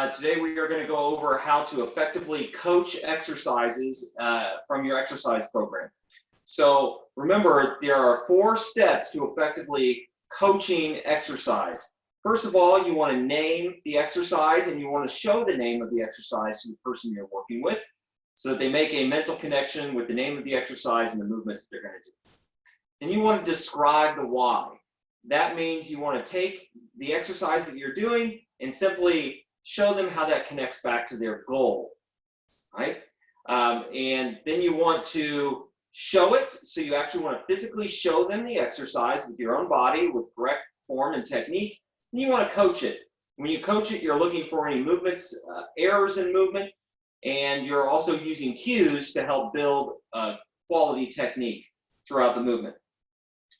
Today we are going to go over how to effectively coach exercises from your exercise program. So remember, there are 4 steps to effectively coaching exercise. First of all, you want to name the exercise and you want to show the name of the exercise to the person you're working with so that they make a mental connection with the name of the exercise and the movements that they're going to do. And you want to describe the why. That means you want to take the exercise that you're doing and simply show them how that connects back to their goal, right? And then you want to show it, so you actually want to physically show them the exercise with your own body, with correct form and technique, and you want to coach it. When you coach it, you're looking for any movements, errors in movement, and you're also using cues to help build quality technique throughout the movement.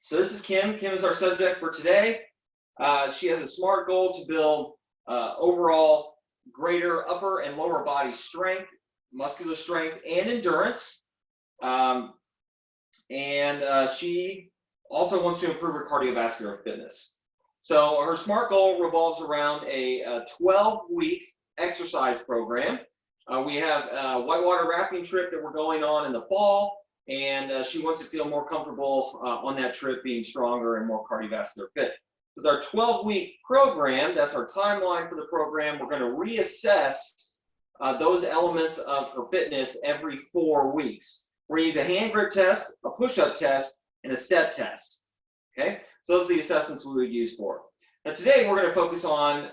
So this is Kim. Kim is our subject for today. She has a SMART goal to build overall greater upper and lower body strength, muscular strength, and endurance. She also wants to improve her cardiovascular fitness. So her SMART goal revolves around a 12-week exercise program. We have a whitewater rafting trip that we're going on in the fall, and she wants to feel more comfortable on that trip, being stronger and more cardiovascular fit. With our 12-week program, that's our timeline for the program, we're going to reassess those elements of her fitness every 4 weeks. We're going to use a hand grip test, a push-up test, and a step test. Okay, so those are the assessments we would use for it. Now today we're going to focus on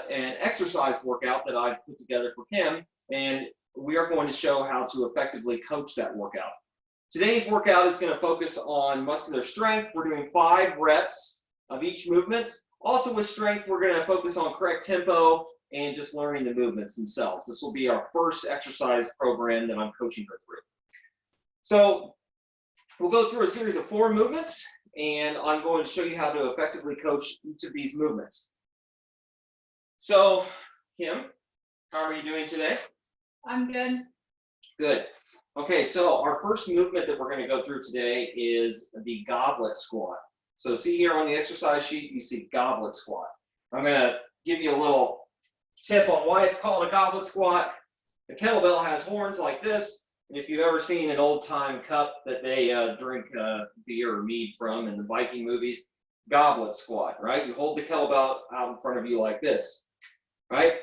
an exercise workout that I've put together for Kim, and we are going to show how to effectively coach that workout. Today's workout is going to focus on muscular strength. We're doing 5 reps of each movement. Also with strength, we're going to focus on correct tempo and just learning the movements themselves. This will be our first exercise program that I'm coaching her through. So we'll go through a series of 4 movements, and I'm going to show you how to effectively coach each of these movements. So Kim, how are you doing today? I'm good. Good. Okay, so our first movement that we're going to go through today is the goblet squat. So see here on the exercise sheet, you see goblet squat. I'm going to give you a little tip on why it's called a goblet squat. The kettlebell has horns like this, and if you've ever seen an old-time cup that they drink beer or mead from in the Viking movies, goblet squat, right? You hold the kettlebell out in front of you like this, right?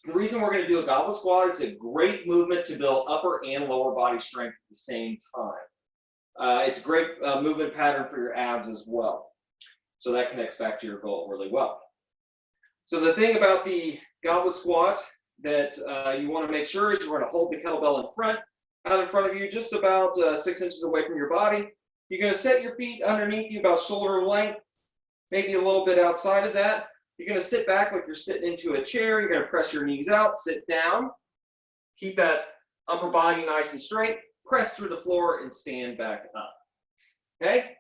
The reason we're going to do a goblet squat is a great movement to build upper and lower body strength at the same time. It's a great movement pattern for your abs as well. So that connects back to your goal really well. So the thing about the goblet squat that you want to make sure is you're going to hold the kettlebell out in front of you, just about 6 inches away from your body. You're going to set your feet underneath you about shoulder length, maybe a little bit outside of that. You're going to sit back like you're sitting into a chair. You're going to press your knees out, sit down, keep that upper body nice and straight. Press through the floor and stand back up. Okay?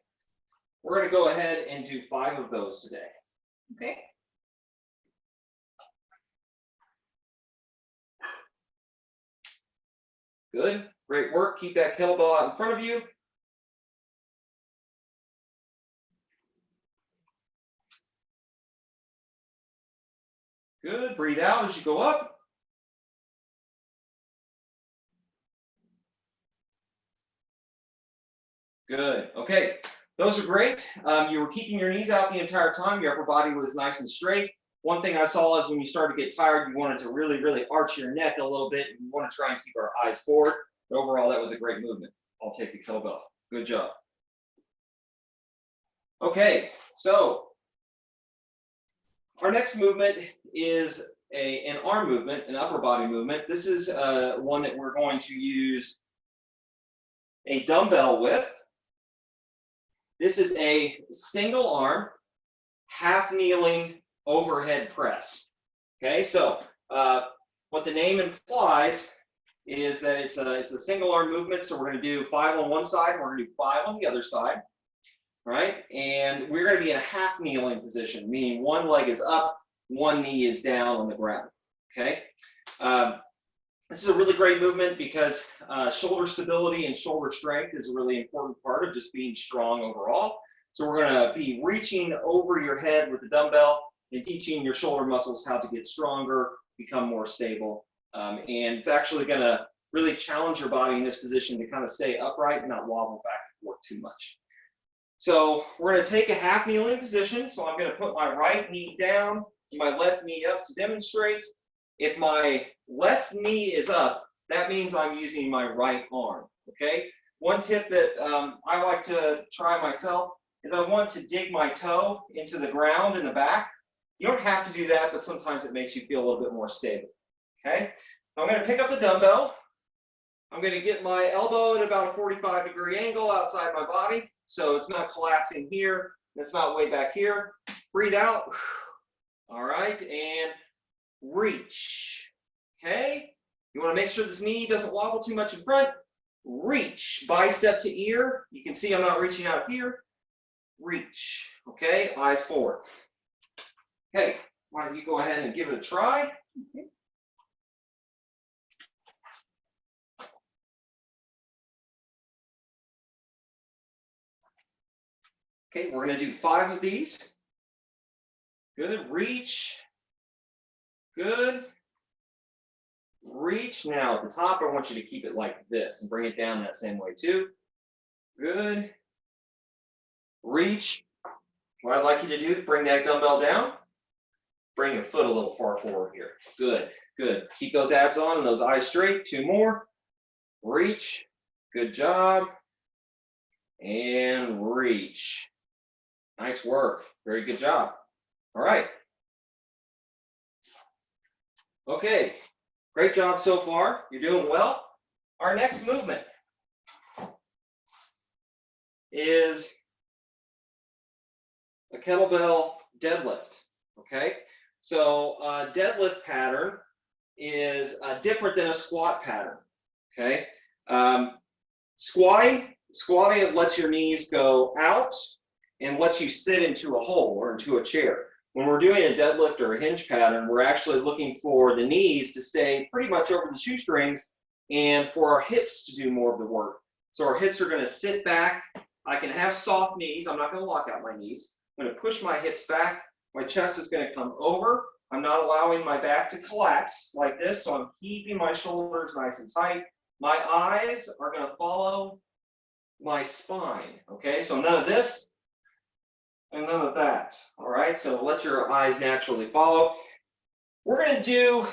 We're going to go ahead and do 5 of those today. Okay. Good. Great work. Keep that kettlebell out in front of you. Good. Breathe out as you go up. Good. Okay, those are great. You were keeping your knees out the entire time. Your upper body was nice and straight. One thing I saw is when you started to get tired, you wanted to really, really arch your neck a little bit. You want to try and keep our eyes forward. But overall, that was a great movement. I'll take the kettlebell. Good job. Okay, so our next movement is an arm movement, an upper body movement. This is one that we're going to use a dumbbell with. This is a single arm, half kneeling overhead press. Okay, so what the name implies is that it's a single arm movement. So we're going to do 5 on one side, and we're going to do 5 on the other side, right? And we're going to be in a half kneeling position, meaning one leg is up, one knee is down on the ground. Okay. This is a really great movement because shoulder stability and shoulder strength is a really important part of just being strong overall. So we're going to be reaching over your head with the dumbbell and teaching your shoulder muscles how to get stronger become more stable. And it's actually going to really challenge your body in this position to kind of stay upright and not wobble back and forth too much. So we're going to take a half kneeling position. So I'm going to put my right knee down, my left knee up to demonstrate. If my left knee is up, that means I'm using my right arm, okay? One tip that I like to try myself is I want to dig my toe into the ground in the back. You don't have to do that, but sometimes it makes you feel a little bit more stable, okay? I'm going to pick up the dumbbell. I'm going to get my elbow at about a 45-degree angle outside my body, so it's not collapsing here, and it's not way back here. Breathe out. All right, and reach, okay? You want to make sure this knee doesn't wobble too much in front. Reach, bicep to ear. You can see I'm not reaching out here. Reach, okay? Eyes forward. Okay, why don't you go ahead and give it a try? Okay. Okay, we're going to do 5 of these. Good, reach. Good. Reach. Now at the top, I want you to keep it like this and bring it down that same way too. Good. Reach. What I'd like you to do is bring that dumbbell down. Bring your foot a little far forward here. Good, good. Keep those abs on and those eyes straight. 2 more. Reach. Good job. And reach. Nice work. Very good job. All right. Okay. Great job so far. You're doing well. Our next movement is a kettlebell deadlift. Okay. So deadlift pattern is different than a squat pattern. Okay. Squatting lets your knees go out and lets you sit into a hole or into a chair. When we're doing a deadlift or a hinge pattern, we're actually looking for the knees to stay pretty much over the shoestrings and for our hips to do more of the work. So our hips are going to sit back. I can have soft knees. I'm not going to lock out my knees. I'm going to push my hips back. My chest is going to come over. I'm not allowing my back to collapse like this, so I'm keeping my shoulders nice and tight. My eyes are going to follow my spine, okay? So none of this and none of that, all right? So let your eyes naturally follow. We're going to do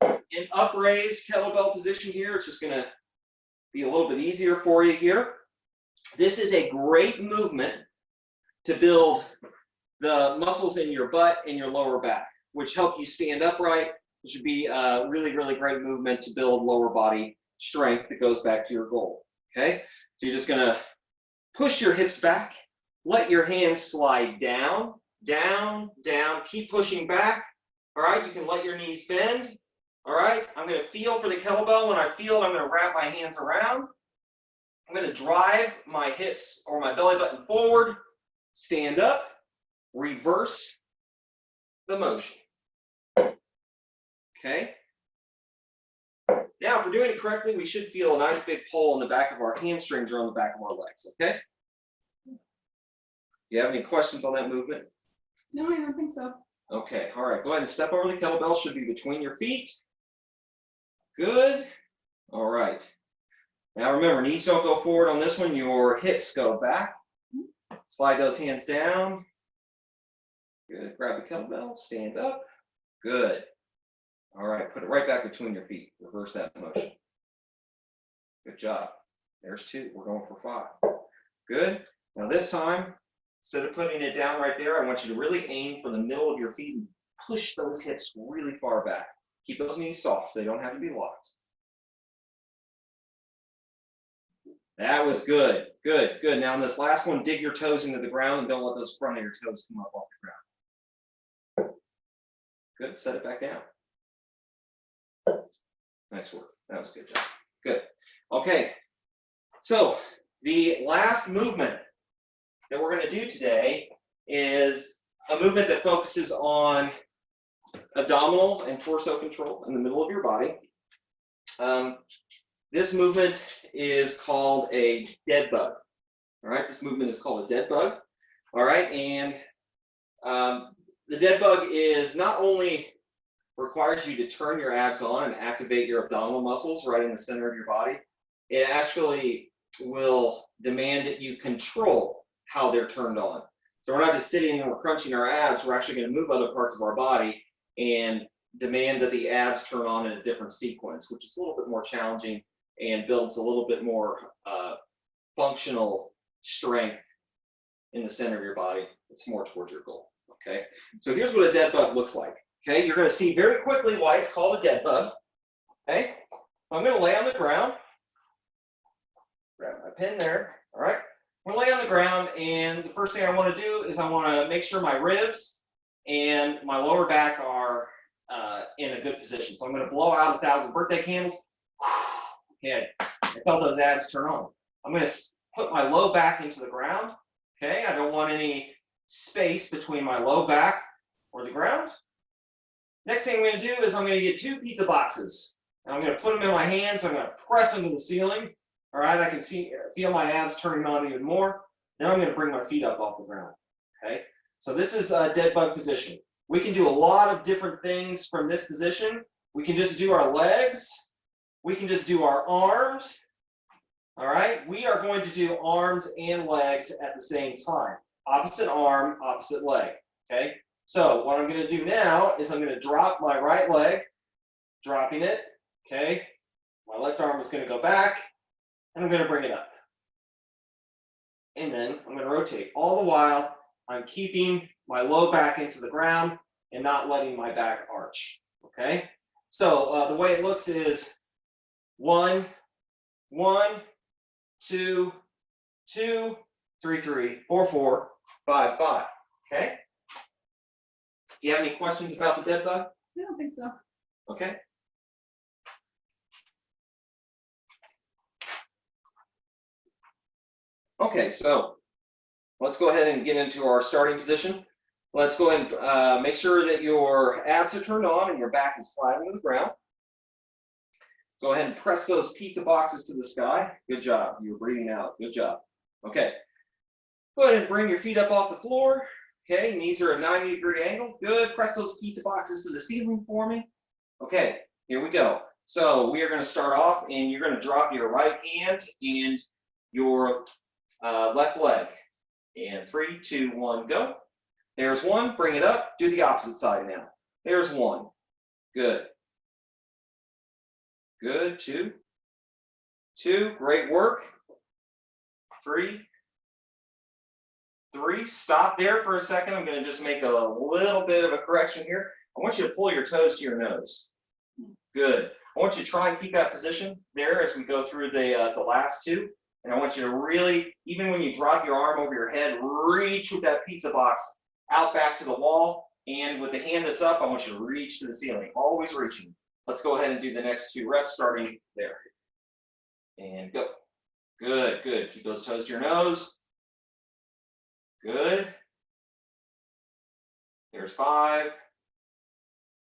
an upraised kettlebell position here. It's just going to be a little bit easier for you here. This is a great movement to build the muscles in your butt and your lower back, which help you stand upright. It should be a really, really great movement to build lower body strength that goes back to your goal, okay? So you're just going to push your hips back. Let your hands slide down, down, down. Keep pushing back. All right, you can let your knees bend. All right, I'm going to feel for the kettlebell. When I feel it, I'm going to wrap my hands around. I'm going to drive my hips or my belly button forward, stand up, reverse the motion. Okay. Now, if we're doing it correctly, we should feel a nice big pull on the back of our hamstrings or on the back of our legs, okay? You have any questions on that movement? No, I don't think so. Okay, all right, go ahead and step over the kettlebell, should be between your feet. Good, all right. Now remember, knees don't go forward on this one, your hips go back. Slide those hands down. Good, grab the kettlebell, stand up. Good. All right, put it right back between your feet. Reverse that motion. Good job. There's 2, we're going for 5. Good, now this time, instead of putting it down right there, I want you to really aim for the middle of your feet and push those hips really far back. Keep those knees soft. They don't have to be locked. That was good. Good, good. Now in this last one, dig your toes into the ground and don't let those front of your toes come up off the ground. Good. Set it back down. Nice work. That was good job. Good. Okay. So the last movement that we're going to do today is a movement that focuses on abdominal and torso control in the middle of your body. This movement is called a dead bug. All right, this movement is called a dead bug. All right, and the dead bug is not only requires you to turn your abs on and activate your abdominal muscles right in the center of your body. It actually will demand that you control how they're turned on. So we're not just sitting and we're crunching our abs, we're actually going to move other parts of our body and demand that the abs turn on in a different sequence, which is a little bit more challenging and builds a little bit more functional strength in the center of your body. It's more towards your goal. Okay, so here's what a dead bug looks like. Okay, you're going to see very quickly why it's called a dead bug. Okay, I'm going to lay on the ground. Grab my pen there. All right, I'm going to lay on the ground, and the first thing I want to do is I want to make sure my ribs and my lower back are in a good position. So I'm going to blow out 1,000 birthday candles. Okay, I felt those abs turn on. I'm going to put my low back into the ground. Okay, I don't want any space between my low back or the ground. Next thing I'm going to do is I'm going to get 2 pizza boxes. And I'm going to put them in my hands. I'm going to press them to the ceiling. All right, I can feel my abs turning on even more. Then I'm going to bring my feet up off the ground. Okay, so this is a dead bug position. We can do a lot of different things from this position. We can just do our legs. We can just do our arms. All right, we are going to do arms and legs at the same time. Opposite arm, opposite leg. Okay, so what I'm going to do now is I'm going to drop my right leg, dropping it. Okay, my left arm is going to go back, and I'm going to bring it up. And then I'm going to rotate. All the while, I'm keeping my low back into the ground and not letting my back arch. Okay, so the way it looks is 1, 1, 2, 2, 3, 3, 4, 4, 5, 5. Okay. Do you have any questions about the dead bug? I don't think so. Okay. Okay, so let's go ahead and get into our starting position. Let's go ahead and make sure that your abs are turned on and your back is flat into the ground. Go ahead and press those pizza boxes to the sky. Good job. You're breathing out. Good job. Okay. Go ahead and bring your feet up off the floor. Okay, knees are at a 90-degree angle. Good. Press those pizza boxes to the ceiling for me. Okay, here we go. So we are going to start off, and you're going to drop your right hand and your left leg. And 3, 2, 1, go. There's 1. Bring it up. Do the opposite side now. There's 1. Good. Good. 2. 2. Great work. 3. 3. Stop there for a second. I'm going to just make a little bit of a correction here. I want you to pull your toes to your nose. Good. I want you to try and keep that position there as we go through the last 2. And I want you to really, even when you drop your arm over your head, reach with that pizza box out back to the wall. And with the hand that's up, I want you to reach to the ceiling. Always reaching. Let's go ahead and do the next 2 reps starting there. And go. Good, good. Keep those toes to your nose. Good. There's 5.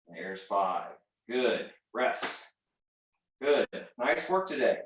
There's 5. Good. Rest. Good. Nice work today.